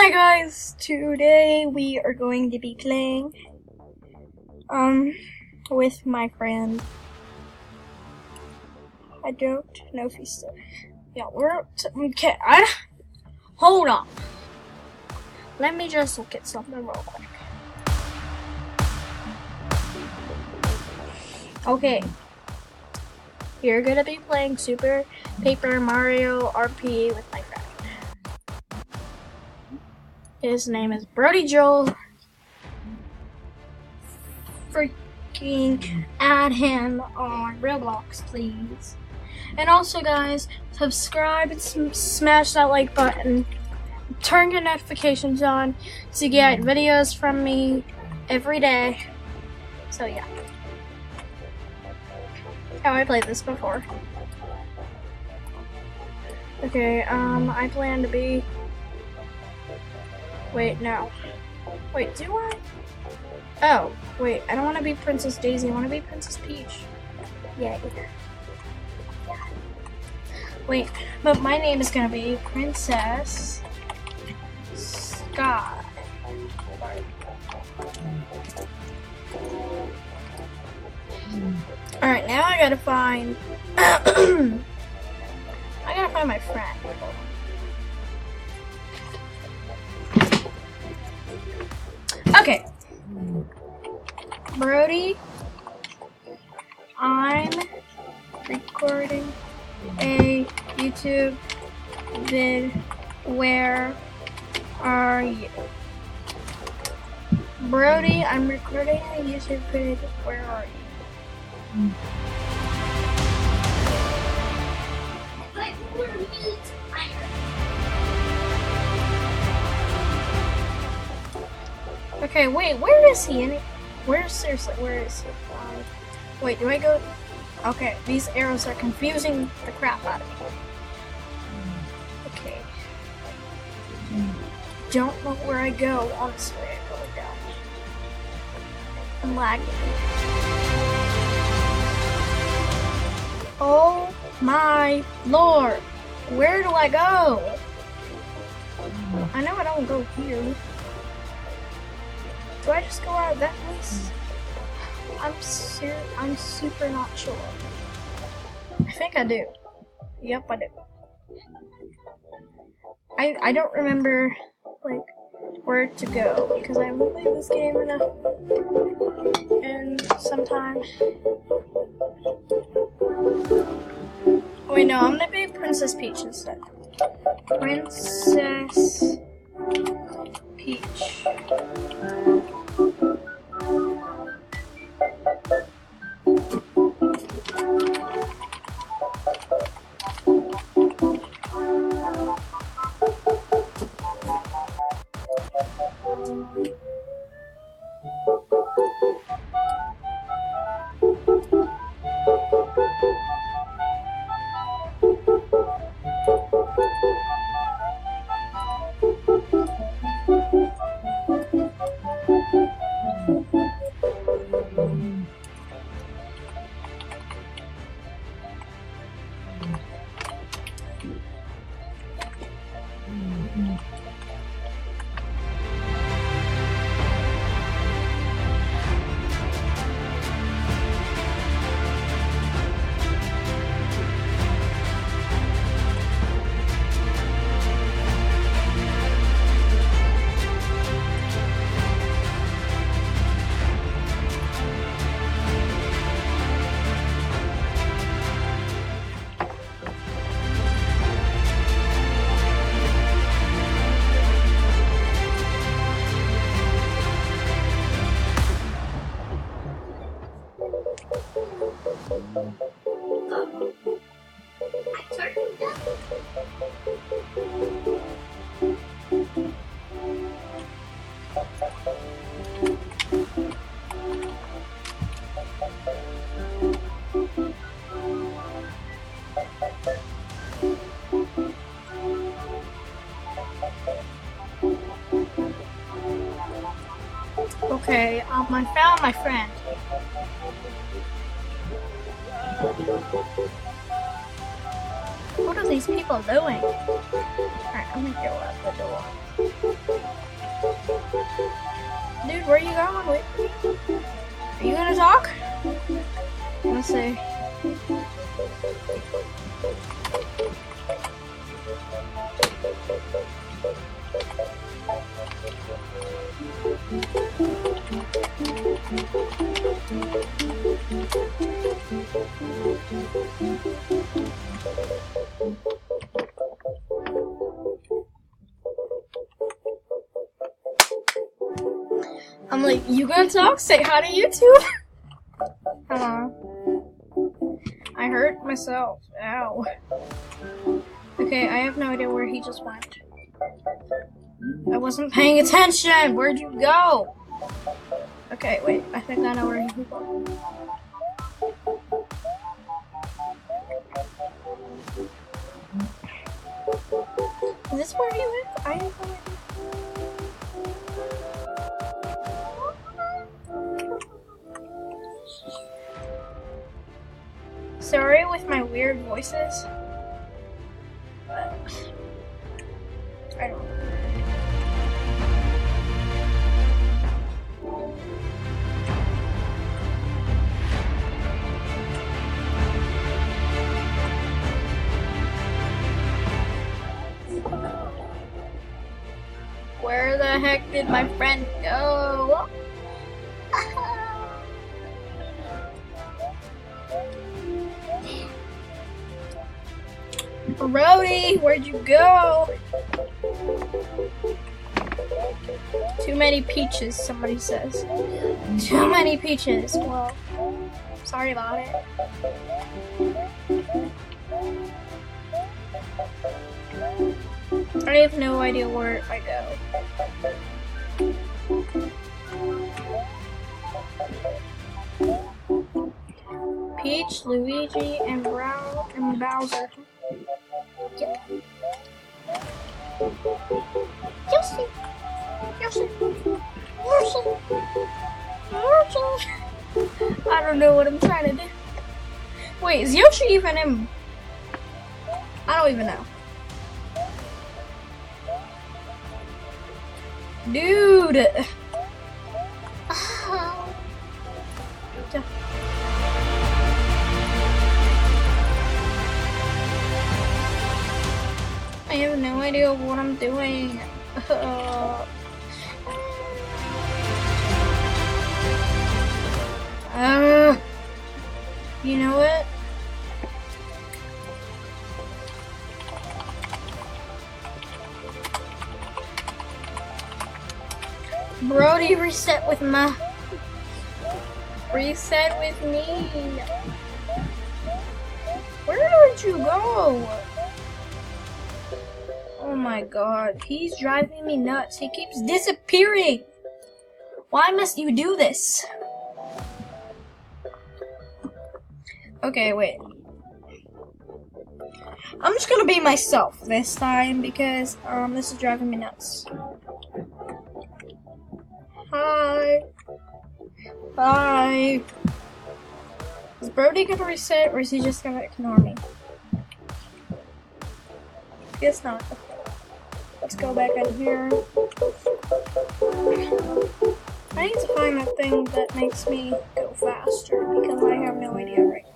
Hi guys, today we are going to be playing with my friend. I don't know if he's still. Yeah, okay. Hold on. Let me just look at something real quick. Okay. You're gonna be playing Super Paper Mario RP with my friend. His name is Brody Joel. Freaking add him on Roblox, please. And also, guys, subscribe and smash that like button. Turn your notifications on to get videos from me every day. So yeah. Oh, I played this before. Okay, I plan to be. Wait, no. Wait, do I? Oh, wait, I don't want to be Princess Daisy, I want to be Princess Peach. Yay. Wait, but my name is gonna be Princess Sky. Alright, now I gotta find I gotta find my friend. Okay. Brody, I'm recording a YouTube vid. Where are you? Brody, I'm recording a YouTube vid. Where are you? Okay, wait, where is he? Seriously, where is he? Wait, do I go? Okay, these arrows are confusing the crap out of me. Okay. Don't know where I go, honestly, I really don't. I'm lagging. Oh my lord! Where do I go? I know I don't go here. Do I just go out that place? I'm super not sure. I think I do. Yep, I do. I don't remember like where to go because I haven't played this game in some time. Wait, no, I'm gonna be Princess Peach instead. Princess Peach. Okay, I found my friend. What are these people doing? Alright, I'm gonna go out the door. where are you going? Wait. Are you gonna talk? Let's see. I'm like, you gonna talk? Say hi to YouTube? Hello. I hurt myself. Ow. Okay, I have no idea where he just went. I wasn't paying attention! Where'd you go? Okay, wait. I think I know where he went. Is this where he went? I have no idea. Sorry with my weird voices. But I don't know. Where the heck did my friend go? Brody, where'd you go? Too many peaches, somebody says. Too many peaches. Well, sorry about it. I have no idea where I go. Peach, Luigi, and Bowser. Yep. Yoshi! Yoshi! I don't know what I'm trying to do. Wait, is Yoshi even in? I don't even know. Dude! I have no idea what I'm doing. You know what? Brody, reset with me. Where did you go? Oh my god, he's driving me nuts. He keeps disappearing. Why must you do this? Okay, wait. I'm just gonna be myself this time because this is driving me nuts. Hi. Bye. Is Brody gonna reset or is he just gonna ignore me? Guess not. Let's go back in here. I need to find that thing that makes me go faster because I have no idea right now.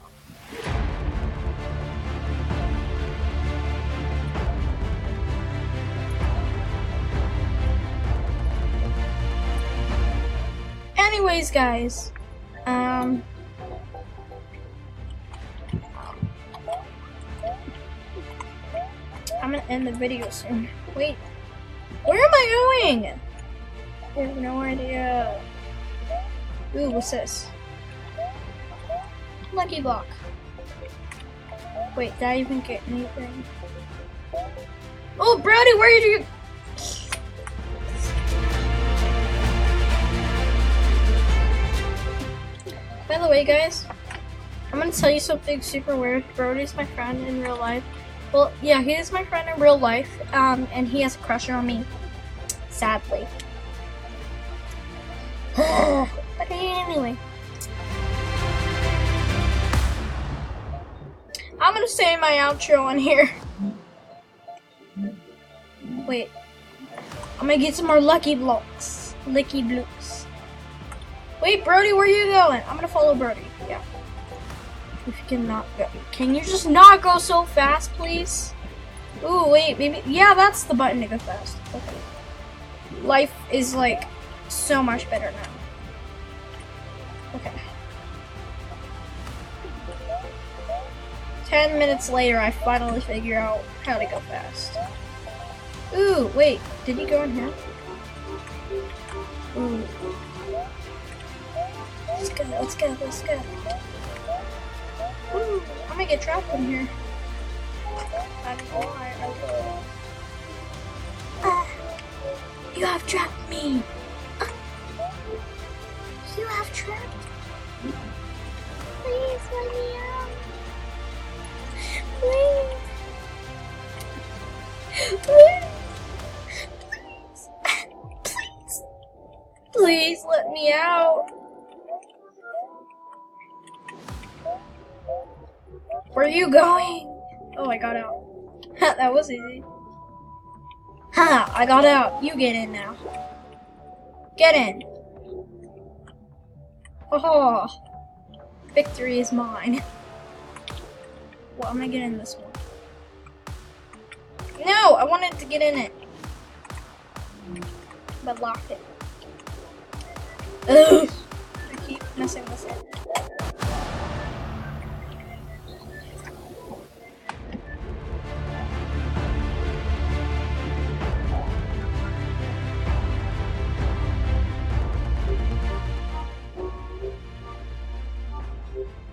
Anyways, guys, I'm gonna end the video soon. Wait, where am I going? I have no idea. Ooh, what's this? Lucky block. Wait, did I even get anything? Oh, Brody, where did you? By the way, guys, I'm gonna tell you something super weird. Brody's my friend in real life. Well, yeah, he is my friend in real life, and he has a crush on me, sadly. But anyway, I'm gonna say my outro on here. Wait, I'm gonna get some more lucky blocks. Licky blocks. Wait, Brody, where are you going? I'm gonna follow Brody. Yeah. If you cannot go, can you just not go so fast, please? Ooh, wait, maybe. Yeah, that's the button to go fast. Okay. Life is like so much better now. Okay. 10 minutes later, I finally figure out how to go fast. Ooh, wait, did he go in here? Ooh. Let's go, let's go, let's go. Ooh, I'm gonna get trapped in here. I don't know why I will. You have trapped me. You have trapped me. Please let me out. Please. Please. Please. Please let me out. Where are you going? Oh, I got out. That was easy. Ha! I got out. You get in now. Get in. Oh, victory is mine. Well, I'm gonna get in this one. No, I wanted to get in it, but locked it. Ugh. I keep messing with it.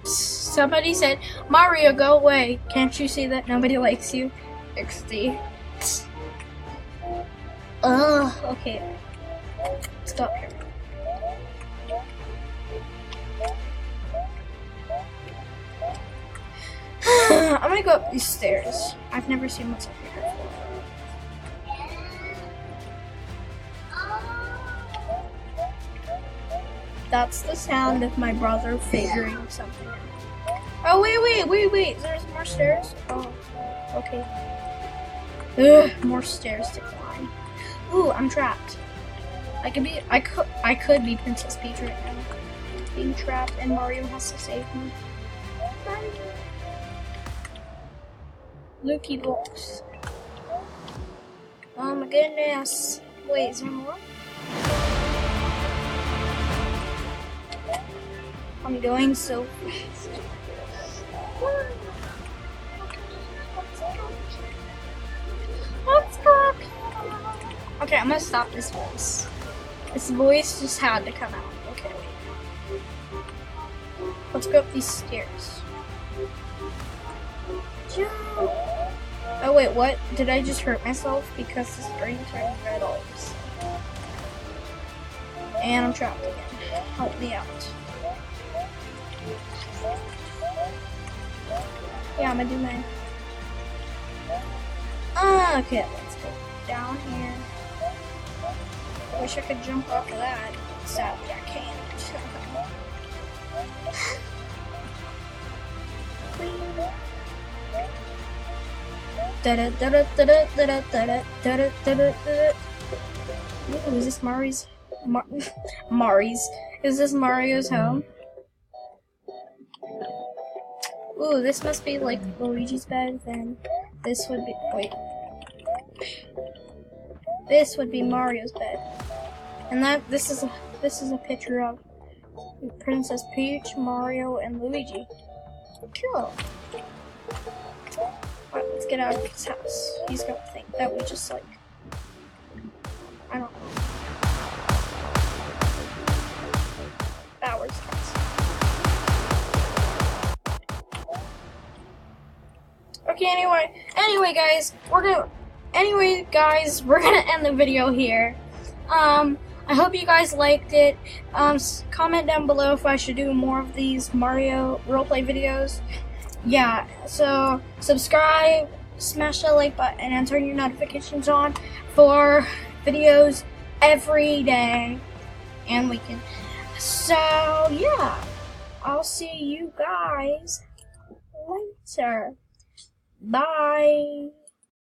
Somebody said, Mario, go away. Can't you see that nobody likes you? XD. Okay. Stop here. I'm gonna go up these stairs. I've never seen what's up here before. That's the sound of my brother figuring something out. Oh, wait. There's more stairs? Oh, okay. Ugh, more stairs to climb. Ooh, I'm trapped. I could be Princess Peach right now. Being trapped and Mario has to save me. Lukey box. Oh my goodness. Wait, is there more? I'm going so fast. Let's go. Okay, I'm gonna stop this voice. This voice just had to come out. Okay, wait. Let's go up these stairs. Jump. Oh wait, what? Did I just hurt myself? Because the screen turned red all of a sudden. And I'm trapped again. Help me out. Yeah, I'm gonna do mine. Okay, let's go down here. I wish I could jump off of that. Sadly, I can't. Ooh, is this Mari's? Is this Mario's home? Ooh, this must be like Luigi's bed. Then this would be This would be Mario's bed, and this is a picture of Princess Peach, Mario, and Luigi. Cool. Alright, let's get out of his house. He's gonna think that we just like, I don't know. Bowers house. Okay, anyway guys, we're gonna end the video here. I hope you guys liked it. Comment down below if I should do more of these Mario roleplay videos. Yeah, so subscribe, smash that like button, and turn your notifications on for videos every day and weekend. So yeah, I'll see you guys later. Bye.